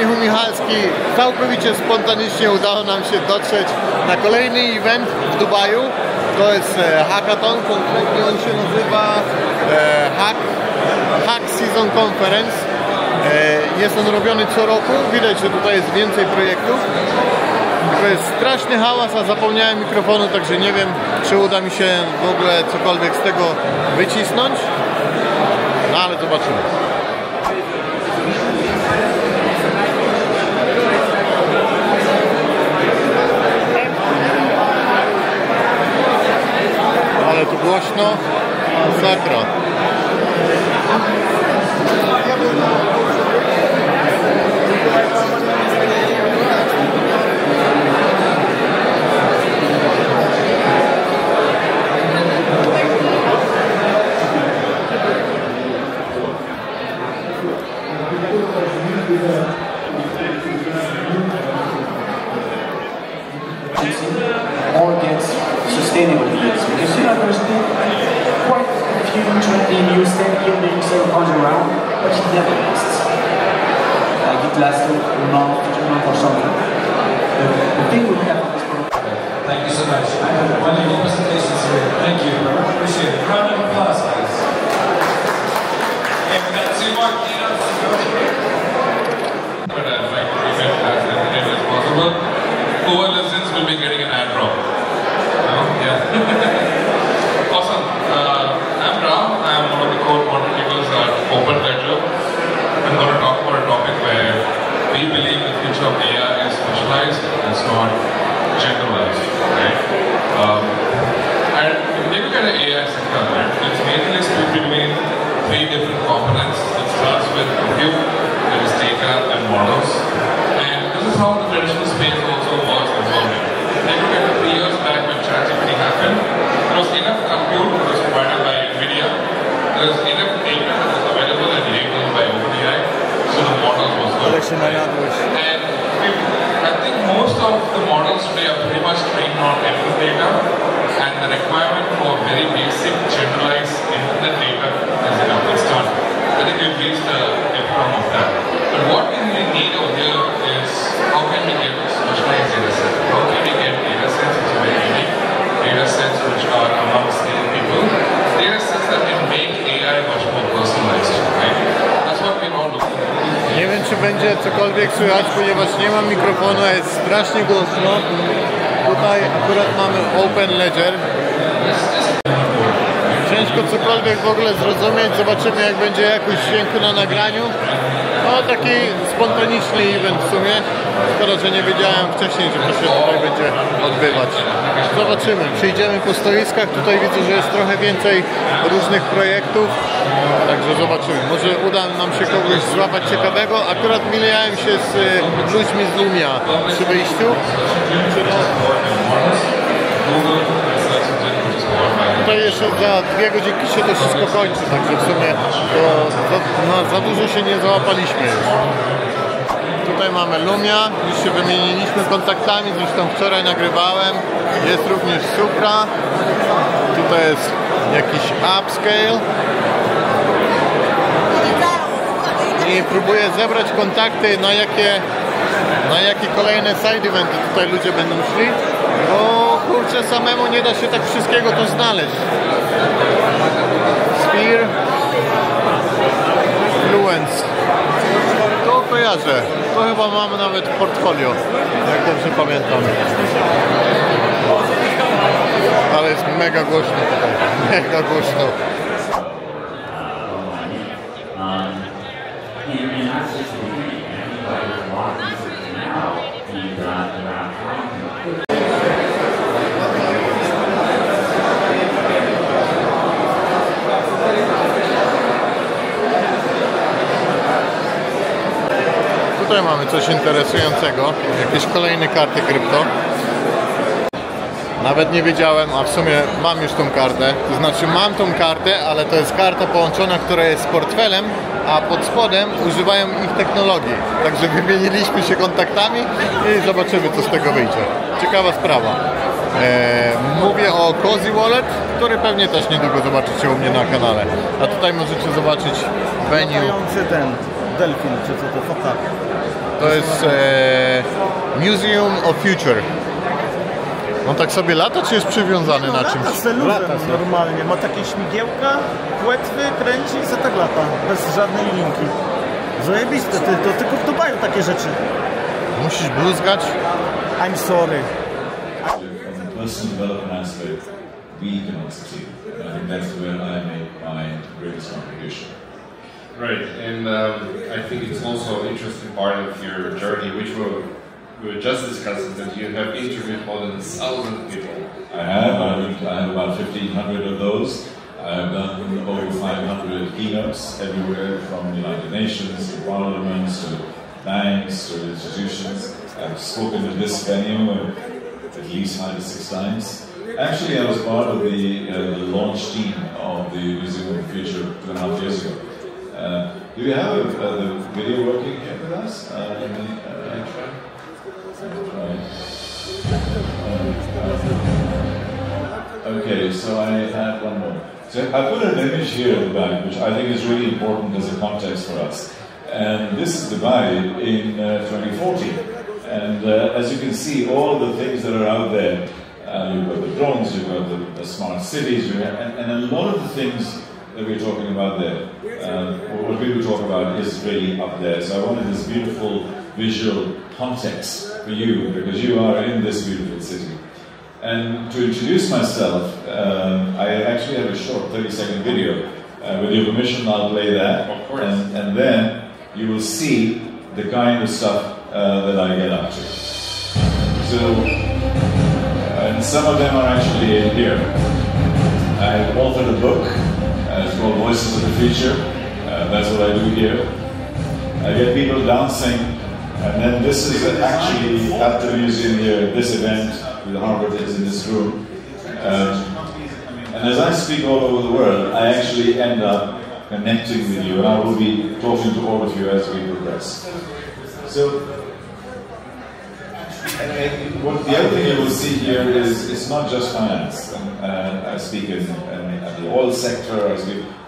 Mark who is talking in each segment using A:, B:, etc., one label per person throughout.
A: Michu Michalski. Całkowicie spontanicznie udało nam się dotrzeć na kolejny event w Dubaju. To jest hackathon, konkretnie on się nazywa Hack Season Conference. Jest on robiony co roku, widać, że tutaj jest więcej projektów. To jest straszny hałas, a zapomniałem mikrofonu, także nie wiem, czy uda mi się w ogóle cokolwiek z tego wycisnąć. No ale zobaczymy. Ale tu głośno, masakra.
B: Or gets sustainable yields, because there's quite a few trendy new yielding funds around, but it never lasts. Like it lasts a month, 2 months or something. The thing we have on this program.
C: Thank you so much. Wonderful presentations here. Thank you. Appreciate it. Round of applause, please. Okay, we got 2 more keynotes to go through. But I'd like to present as limited as possible. Whoever listens will be getting an Airdrop. Yeah. Awesome. I'm Ram. I'm one of the core contributors at Open Ledger. I'm going to talk about a topic where we believe the future of AI is specialized and it's not generalized. Right? And if you look at the AI sector, right, it's mainly split between 3 different components. It starts with compute, there is data and models. And this is how the traditional space also works as well. If you look at the 3 years back when ChatGPT happened, there was enough compute that was provided by NVIDIA. There was enough data that was available and enabled by OpenAI, so the models was good. And I think most of the models today are pretty much trained on input data, and the requirement for very basic, generalized internet data is enough. It's done. I think we've reached the epitome of that. But what we really need over here is how can we get specialized data sets? How can we get data sets which are very unique, data sets which are among skilled people, data sets that can make AI much more personalized, right? That's what we're all looking for.
A: Nie wiem, czy będzie cokolwiek słychać, ponieważ nie mam mikrofonu, a jest strasznie głośno. Tutaj akurat mamy Open Ledger. Ciężko cokolwiek w ogóle zrozumieć, zobaczymy jak będzie jakość dźwięku na nagraniu. No taki spontaniczny event w sumie. Szkoda, że nie wiedziałem wcześniej, że to się tutaj będzie odbywać. Zobaczymy, przyjdziemy po stoiskach, tutaj widzę, że jest trochę więcej różnych projektów. Także zobaczymy, może uda nam się kogoś złapać ciekawego. Akurat mijałem się z ludźmi z Lumia przy wyjściu. Tutaj jeszcze za 2 godzinki się to wszystko kończy, także w sumie to za dużo się nie załapaliśmy już. Tutaj mamy Lumia, już się wymieniliśmy kontaktami, zresztą wczoraj nagrywałem. Jest również Supra. Tutaj jest jakiś upscale. I próbuję zebrać kontakty, na jakie kolejne side eventy tutaj ludzie będą szli. Bo kurczę, samemu nie da się tak wszystkiego to znaleźć. Spear, Lewicz. To kojarzę. To chyba mamy nawet w portfolio, jak dobrze pamiętam. Ale jest mega głośno tutaj. Mega głośno. Tutaj mamy coś interesującego, jakieś kolejne karty krypto. Nawet nie wiedziałem, a w sumie mam już tą kartę. To znaczy mam tą kartę, ale to jest karta połączona, która jest z portfelem, a pod spodem używają ich technologii. Także wymieniliśmy się kontaktami i zobaczymy, co z tego wyjdzie. Ciekawa sprawa. Mówię o Cozy Wallet, który pewnie też niedługo zobaczycie u mnie na kanale. A tutaj możecie zobaczyć venue.
D: Latający ten delfin, czy co to foka.
A: To jest Museum of Future. On tak sobie lata, czy jest przywiązany na czymś?
D: Lata normalnie. Ma takie śmigiełka, płetwy, kręci i se tak lata. Bez żadnej linki. Zajebiste, to tylko w Dubaju takie rzeczy.
A: Musisz bluzgać?
D: I'm sorry.
E: From the personal development aspect, we cannot succeed. And I think that's where I make my greatest contribution.
F: Right, and I think it's also an interesting part of your journey, which we were just discussing, that you have interviewed more than 1,000 people.
E: I have about 1,500 of those. I have done over 500 keynotes everywhere, from the United Nations to parliaments to banks to institutions. I've spoken at this venue at least 5 to 6 times. Actually, I was part of the launch team of the Museum of the Future 2.5 years ago. Do you have the video working here with us? Okay, so I had one more. So I put an image here at the back, which I think is really important as a context for us. And this is Dubai in 2040. And as you can see, all of the things that are out there, you've got the drones, you've got the smart cities, and a lot of the things that we're talking about there, or what we will talk about, is really up there. So I wanted this beautiful visual context for you, because you are in this beautiful city. And to introduce myself, I actually have a short 30-second video. With your permission, I'll play that.
F: Of course.
E: And then you will see the kind of stuff that I get up to. So, and some of them are actually in here. I authored a book. It's called Voices of the Future. That's what I do here. I get people dancing, and then this is actually at the museum here, this event with Harvard is in this room. And as I speak all over the world, I actually end up connecting with you, and I will be talking to all of you as we progress. So, the other thing you will see here is it's not just finance. I speak in the oil sector,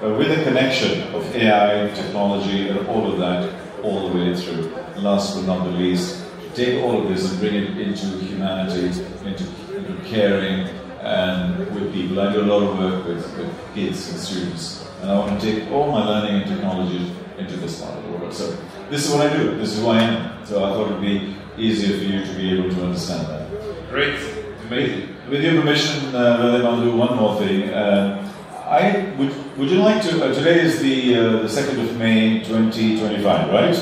E: but with a connection of AI, technology, and all of that, all the way through. Last but not the least, take all of this and bring it into humanity, into caring, and with people. I do a lot of work with kids and students, and I want to take all my learning and technology into this part of the world. So this is what I do, this is who I am. So I thought it would be easier for you to be able to understand that.
F: Great, amazing.
E: With your permission, I'll do one more thing. Would you like to, today is the 2nd of May 2025, right?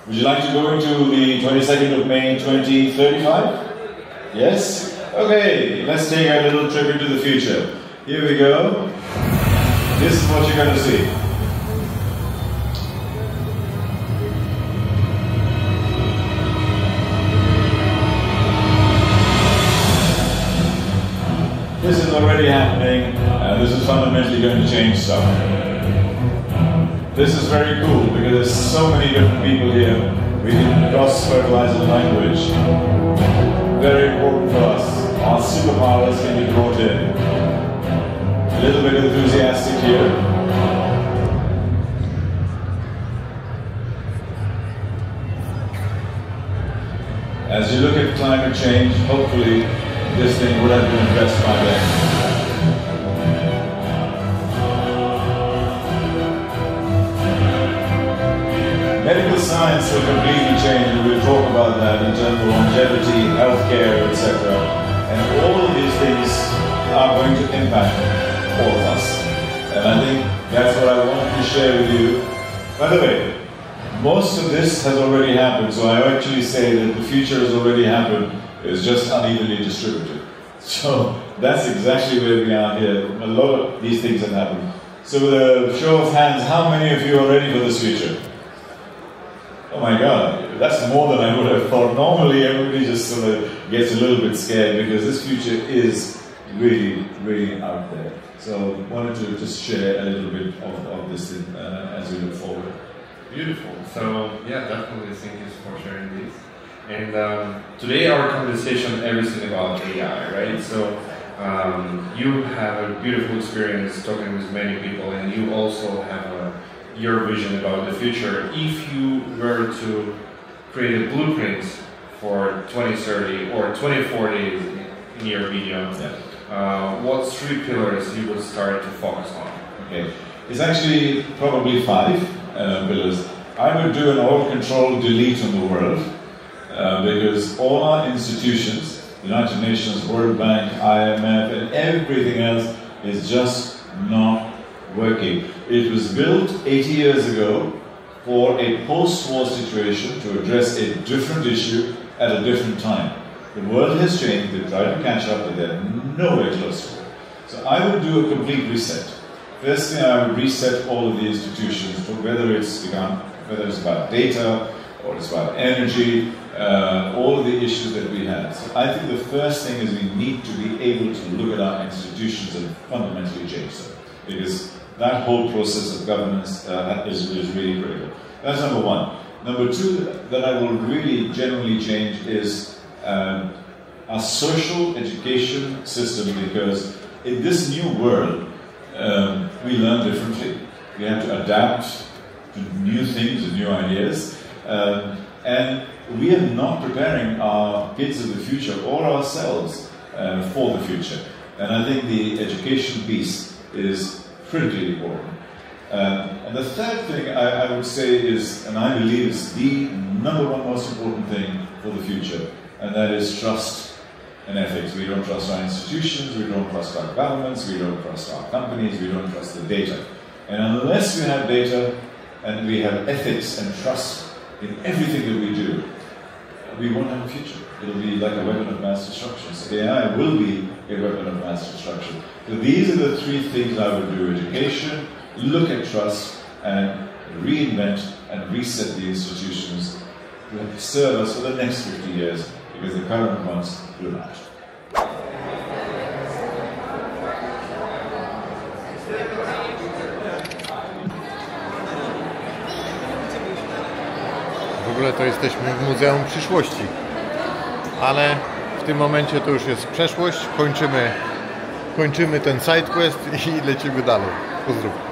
E: Would you like to go into the 22nd of May 2035? Yes? Okay, let's take a little trip into the future. Here we go. This is what you're going to see. This is already happening, and this is fundamentally going to change stuff. This is very cool because there's so many different people here. We can cross-fertilize the language. Very important for us. Our superpowers can be brought in. A little bit enthusiastic here. As you look at climate change, hopefully this thing would have been addressed by then. Medical science will completely change, and we'll talk about that in terms of longevity, healthcare, etc. And all of these things are going to impact all of us. And I think that's what I wanted to share with you. By the way, most of this has already happened, so I actually say that the future has already happened. It's just unevenly distributed. So that's exactly where we are here. A lot of these things have happened. So with a show of hands, how many of you are ready for this future? Oh my God, that's more than I would have thought. Normally everybody just sort of gets a little bit scared because this future is really, really out there. So I wanted to just share a little bit of this as we look forward.
F: Beautiful. So yeah, definitely thank you for sharing this. And today our conversation everything about AI, right? So you have a beautiful experience talking with many people, and you also have your vision about the future. If you were to created blueprints for 2030 or 2040 in your video. What 3 pillars you would start to focus on?
E: Okay, it's actually probably 5 pillars. I would do an all-control delete on the world because all our institutions, United Nations, World Bank, IMF, and everything else is just not working. It was built 80 years ago for a post-war situation to address a different issue at a different time. The world has changed, they've tried to catch up, but they're nowhere close to it. So I would do a complete reset. First thing, I would reset all of the institutions, whether it's about data or it's about energy, all of the issues that we have. So I think the first thing is we need to be able to look at our institutions and fundamentally change them, because that whole process of governance is really critical. That's number 1. Number 2 that I will really generally change is our social education system, because in this new world, we learn differently. We have to adapt to new things and new ideas. And we are not preparing our kids of the future or ourselves for the future. And I think the education piece is critically important. And the third thing I would say is, and I believe is the number 1 most important thing for the future, and that is trust and ethics. We don't trust our institutions, we don't trust our governments, we don't trust our companies, we don't trust the data. And unless we have data and we have ethics and trust in everything that we do, we won't have a future. It'll be like a weapon of mass destruction. So AI will be a weapon of mass destruction. So these are the 3 things I would do: education, look at trust, and reinvent and reset the institutions to serve us for the next 50 years, because the current ones do not.
A: W ogóle to jesteśmy w Muzeum Przyszłości, ale w tym momencie to już jest przeszłość. Kończymy ten sidequest i lecimy dalej. Pozdrów.